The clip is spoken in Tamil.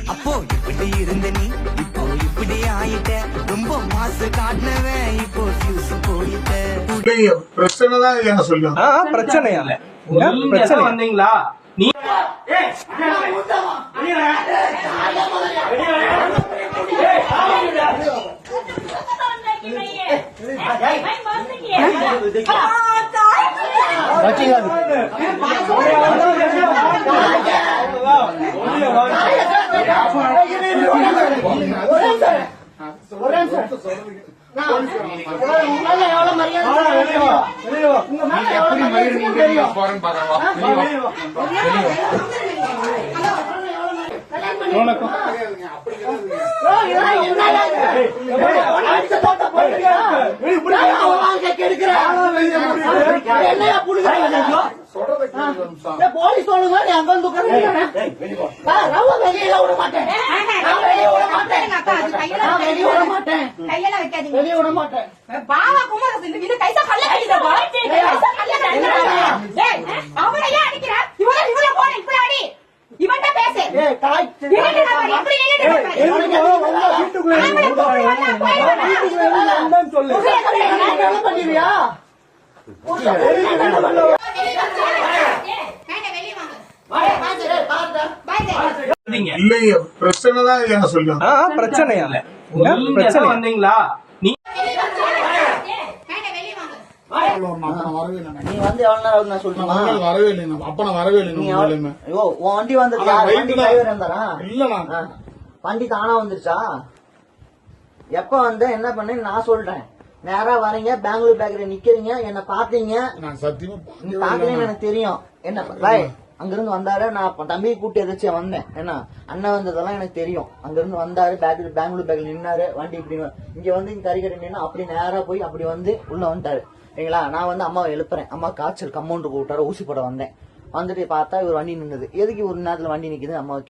அப்போ இப்படி இருந்த நீ இப்போ இப்படி ஆயிட்ட ரொம்ப மாசு காட்டினவன் இப்போ ஃபியூஸ் போயிட்ட பிரச்சனை தான் ஏன் சொல்லுங்க பிரச்சனையா பிரச்சனை வந்தீங்களா நீ போலீஸ் சொல்லுங்க நீ அங்க வந்து வெளியில விட மாட்டேன் வெளியே விட மாட்டேன் கையெல்லாம் வைக்காதீங்க வெளியே விட மாட்டேன் பாவா குமார இது கைசா கல்ல கட்டிதப்பா கைசா கல்ல டேய் அவனை ஏன் அடிக்கிற இவள போற இப்படி அடி இவன்ட்ட பேசு ஏய் காய் எப்படி என்ன பண்ணிரியா இல்லைங்க பிரச்சனை தான் ஏன் சொல்லுங்க பிரச்சனையா பிரச்சனை வந்தீங்களா நீ நீ வந்து எவ்வளவு நேரம் நான் சொல்லணுமா வரவே இல்லை அப்ப நான் வரவே இல்லை ஐயோ உன் வண்டி வந்தது வண்டி டிரைவர் இருந்தாரா இல்ல வண்டி தானா வந்துருச்சா எப்ப வந்த என்ன பண்ண நான் சொல்றேன் நேரா வரீங்க பெங்களூர் பேக்கரி நிக்கிறீங்க என்ன பாத்தீங்க நான் சத்தியமா நீ பாக்குறீங்கன்னு எனக்கு தெரியும் என்ன அங்கிருந்து வந்தாரு நான் தம்பி கூட்டி எதாச்சும் வந்தேன் என்ன அண்ணன் வந்ததெல்லாம் எனக்கு தெரியும் அங்கிருந்து வந்தாரு பெங்களூர் பேக்கரி நின்னாரு வண்டி இப்படி இங்க வந்து இங்க கறிக்கடை நின்று அப்படி நேரா போய் அப்படி வந்து உள்ள வந்துட்டாரு சரிங்களா நான் வந்து அம்மாவை எழுப்புறேன் அம்மா காய்ச்சல் கம்பவுண்டர் கூப்பிட்டாரு ஊசி போட வந்தேன் வந்துட்டு பார்த்தா இவர் வண்டி நின்னுது எதுக்கு ஒரு நேரத்துல வண்டி நிக்குது அம்மாவுக்கு